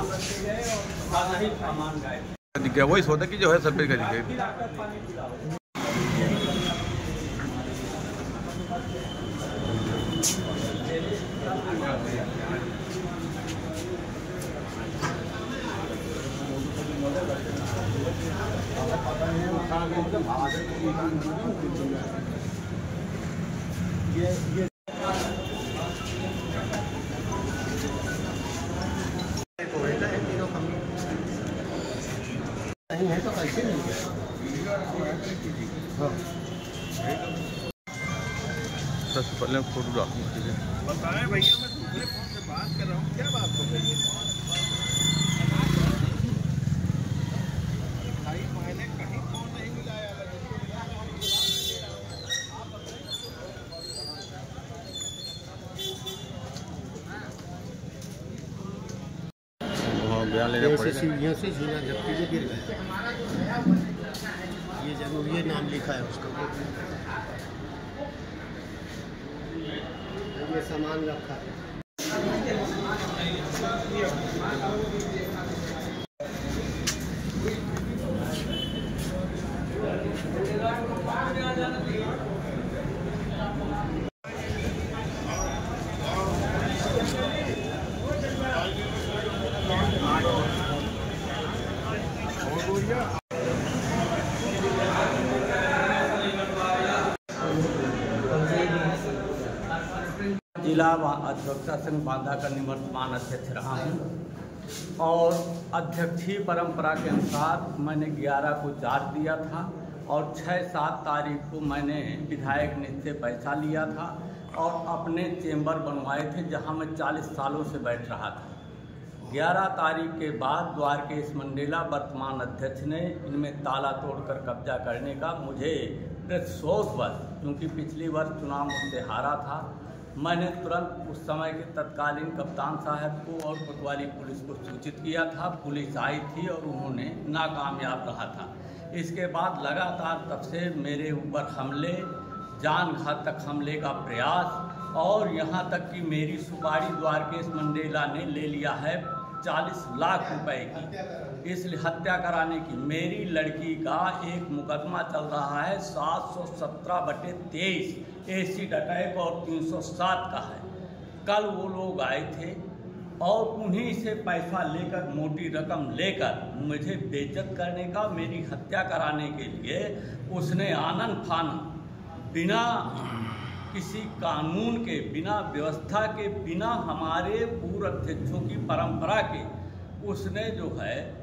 सामान रखे गए और खाना ही सामान गायब। वही सोचा कि जो है सब पे करेंगे। ये नहीं है तो कैसे नहीं सबसे पहले फोटोग्राफ बताएं भैया, मैं दूसरे फोन से बात कर रहा हूँ, क्या बात हो गई है? भाई मैंने कहीं फोन नहीं मिलाया। बयान लेना पड़ेगा। सीढ़ियों से झूला झपटी में गिर गया, ये जरूर ये नाम लिखा है उसका। ये सामान रखा है। जिला अधिवक्ता संघ बांदा का निवर्तमान अध्यक्ष रहा हूँ और अध्यक्षीय परंपरा के अनुसार मैंने 11 को चार्ज दिया था और 6-7 तारीख को मैंने विधायक निधि से पैसा लिया था और अपने चेंबर बनवाए थे जहाँ मैं 40 सालों से बैठ रहा था। 11 तारीख के बाद द्वारकेश मंडेला वर्तमान अध्यक्ष ने इनमें ताला तोड़कर कब्जा करने का मुझे प्रतिशोधवश, क्योंकि पिछली वर्ष चुनाव मुझसे हारा था, मैंने तुरंत उस समय के तत्कालीन कप्तान साहब को और कोतवाली पुलिस को सूचित किया था। पुलिस आई थी और उन्होंने नाकामयाब रहा था। इसके बाद लगातार तब से मेरे ऊपर हमले, जान घातक हमले का प्रयास और यहाँ तक कि मेरी सुपारी द्वारकेश मंडेला ने ले लिया है 40 लाख रुपए की, इसलिए हत्या कराने की। मेरी लड़की का एक मुकदमा चल रहा है 717/23 एसिड अटैक और 307 का है। कल वो लोग आए थे और उन्हीं से पैसा लेकर, मोटी रकम लेकर मुझे बेइज्जत करने का, मेरी हत्या कराने के लिए उसने आनन फानन बिना किसी कानून के, बिना व्यवस्था के, बिना हमारे पूर्व अध्यक्षों की परंपरा के उसने जो है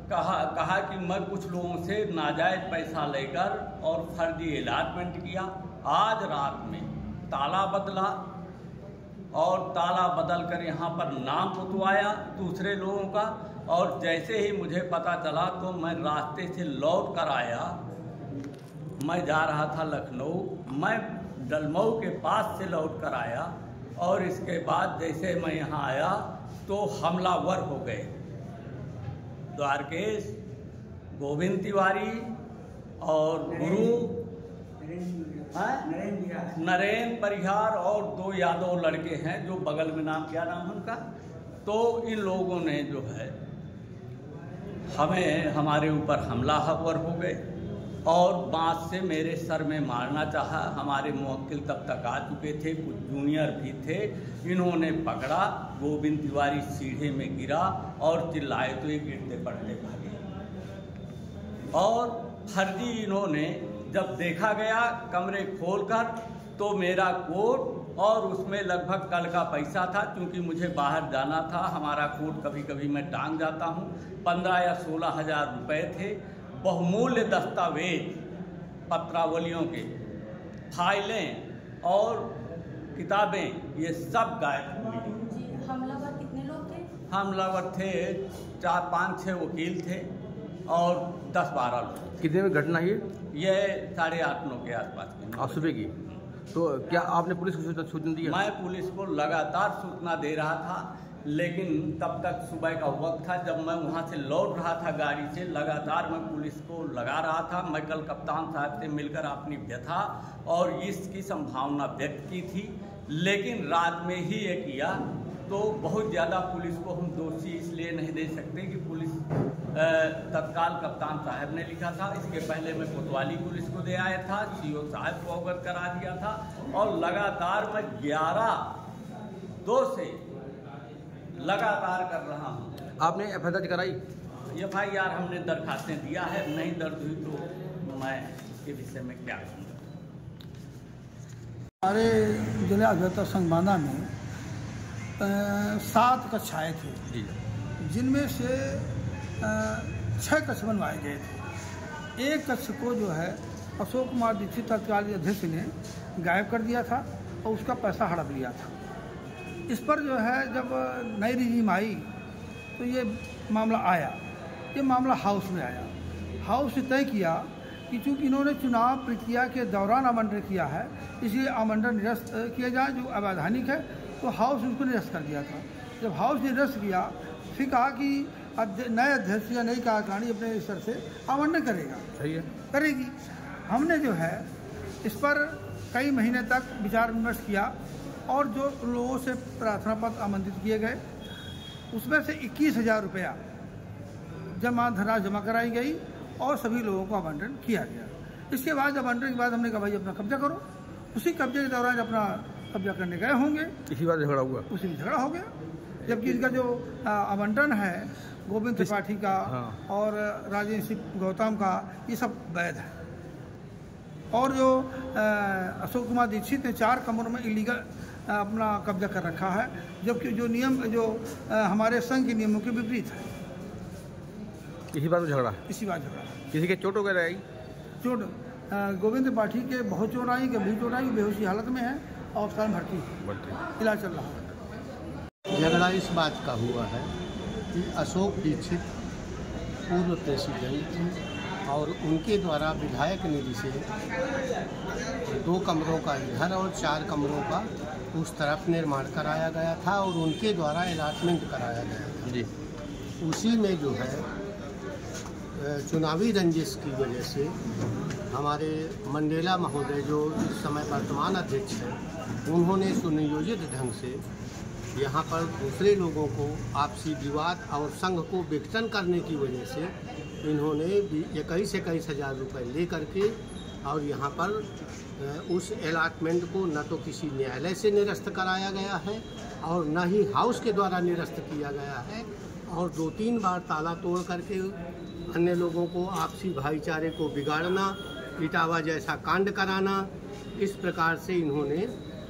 कहा कि मैं कुछ लोगों से नाजायज पैसा लेकर और फर्जी अलॉटमेंट किया। आज रात में ताला बदला और ताला बदल कर यहाँ पर नाम पुतवाया दूसरे लोगों का, और जैसे ही मुझे पता चला तो मैं रास्ते से लौट कर आया। मैं जा रहा था लखनऊ, मैं डलमऊ के पास से लौट कर आया और इसके बाद जैसे मैं यहाँ आया तो हमलावर हो गए। द्वारकेश, गोविंद तिवारी और गुरु नरेंद्र परिहार और 2 यादव लड़के हैं जो बगल में, नाम क्या नाम है उनका। तो इन लोगों ने जो है हमारे ऊपर हमलावर हो गए और बांस से मेरे सर में मारना चाहा। हमारे मुवक्किल तब तक आ चुके थे, कुछ जूनियर भी थे। इन्होंने पकड़ा, गोविंद तिवारी सीढ़े में गिरा और चिल्लाए तो ये गिरते पड़ते भागे। और फर्जी इन्होंने जब देखा गया कमरे खोलकर तो मेरा कोट और उसमें लगभग कल का पैसा था, क्योंकि मुझे बाहर जाना था। हमारा कोट कभी कभी मैं टांग जाता हूँ, 15 या 16 हज़ार रुपये थे। बहुमूल्य दस्तावेज, पत्रावलियों के फाइलें और किताबें, ये सब गायब हुई। हमलावर कितने लोग थे? हमलावर थे 4-5-6 वकील थे और 10-12 लोग। कितने में घटना है ये 8:30-9 के आसपास की, आज सुबह की। तो क्या आपने पुलिस को सूचना दी? मैं पुलिस को लगातार सूचना दे रहा था, लेकिन तब तक सुबह का वक्त था। जब मैं वहाँ से लौट रहा था गाड़ी से, लगातार मैं पुलिस को लगा रहा था। मैं कल कप्तान साहब से मिलकर अपनी व्यथा और इसकी संभावना व्यक्त की थी लेकिन रात में ही ये किया। तो बहुत ज़्यादा पुलिस को हम दोषी इसलिए नहीं दे सकते कि पुलिस तत्काल कप्तान साहब ने लिखा था, इसके पहले मैं कोतवाली पुलिस को दे आया था, सीओ साहब को अवगत करा दिया था, और लगातार मैं 11/2 से लगातार कर रहा हूँ। आपने एफआईआर दर्ज कराई? एफआईआर हमने दरखास्तें दिया है, नहीं दर्ज हुई तो मैं इसके विषय में क्या कहूँगा। हमारे जिला अधिवक्ता संघ बांदा में 7 कक्षाएँ थी, जिनमें से 6 कक्ष बनवाए गए थे। एक कक्ष को जो है अशोक कुमार दीक्षित तत्कालीन अध्यक्ष ने गायब कर दिया था और उसका पैसा हड़प लिया था। इस पर जो है जब नई रिजीम आई तो ये मामला आया। ये मामला हाउस में आया। हाउस ने तय किया कि चूँकि इन्होंने चुनाव प्रक्रिया के दौरान आवंटन किया है, इसलिए आवंटन निरस्त किया जाए, जो अवैधानिक है। तो हाउस उसको निरस्त कर दिया था। जब हाउस ने निरस्त किया, फिर कहा कि नए अध्यक्ष या नई कार्यकारिणी अपने स्तर से आवंटन करेगा। सही है, करेगी। हमने जो है इस पर कई महीने तक विचार विमर्श किया और जो लोगों से प्रार्थना पत्र आमंत्रित किए गए, उसमें से 21,000 रुपया धनराशि जमा कराई गई और सभी लोगों को आवंटन किया गया। इसके बाद आवंटन के बाद हमने कहा भाई अपना कब्जा करो। उसी कब्जे के दौरान अपना कब्जा करने गए होंगे, इसी बात झगड़ा हुआ, उसी में झगड़ा हो गया। जबकि इसका जो आवंटन है गोविंद त्रिपाठी का और राजेंद्र सिंह गौतम का, ये सब वैध है। और जो अशोक कुमार दीक्षित ने 4 कमरों में इलीगल अपना कब्जा कर रखा है, जबकि जो नियम जो हमारे संघ के नियमों के विपरीत है। इसी बात में झगड़ा, इसी बात झगड़ा। किसी के चोट वगैरह आई? चोट गोविंद त्रिपाठी के बहुत चोट आई, गंभीर चोट आई, बेहोशी हालत में है और अस्पताल में भर्ती, इलाज चल रहा है। झगड़ा इस बात का हुआ है कि अशोक दीक्षित पूर्व प्रेसिडेंट और उनके द्वारा विधायक निधि से 2 कमरों का इधर और 4 कमरों का उस तरफ निर्माण कराया गया था और उनके द्वारा अलॉटमेंट कराया गया था जी। उसी में जो है चुनावी रंजिश की वजह से हमारे मंडेला महोदय जो इस समय वर्तमान अध्यक्ष हैं, उन्होंने सुनियोजित ढंग से यहाँ पर दूसरे लोगों को आपसी विवाद और संघ को विघटन करने की वजह से इन्होंने 21 हज़ार रुपये ले करके और यहाँ पर उस अलॉटमेंट को न तो किसी न्यायालय से निरस्त कराया गया है और न ही हाउस के द्वारा निरस्त किया गया है, और 2-3 बार ताला तोड़ करके अन्य लोगों को आपसी भाईचारे को बिगाड़ना, इटावा जैसा कांड कराना, इस प्रकार से इन्होंने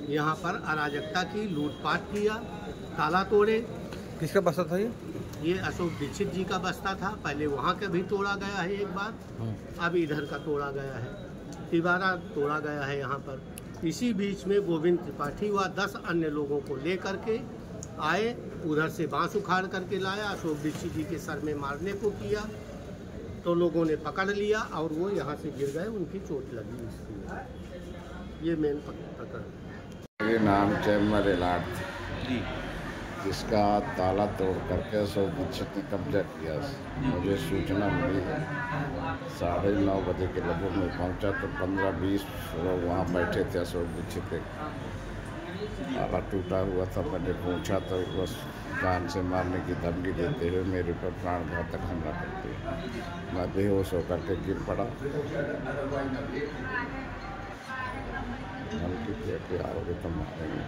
यहाँ पर अराजकता की, लूटपाट किया, ताला तोड़े। किसका बस्ता था ये अशोक दीक्षित जी का बस्ता था। पहले वहाँ का भी तोड़ा गया है एक बार, अब इधर का तोड़ा गया है, तिबारा तोड़ा गया है यहाँ पर। इसी बीच में गोविंद त्रिपाठी व 10 अन्य लोगों को ले करके आए, उधर से बांस उखाड़ करके लाया, अशोक दीक्षित जी के सर में मारने को किया, तो लोगों ने पकड़ लिया और वो यहाँ से गिर गए, उनकी चोट लगी। इसकी ये मेन पकड़। मेरे नाम चैम्बर इलाट जी, जिसका ताला तोड़ करके अशोक दीक्षित ने कब्जा किया। मुझे सूचना मिली 9:30 बजे के लगभग में पहुंचा तो 15-20 लोग वहाँ बैठे थे। अशोक दीक्षित के ताला टूटा हुआ था। मैंने पूछा तो बस जान से मारने की धमकी देते हुए मेरे पर प्राणघातक हमला करते। मैं बेहोश होकर के गिर पड़ा। धमकी के आओगे तो मारेंगे।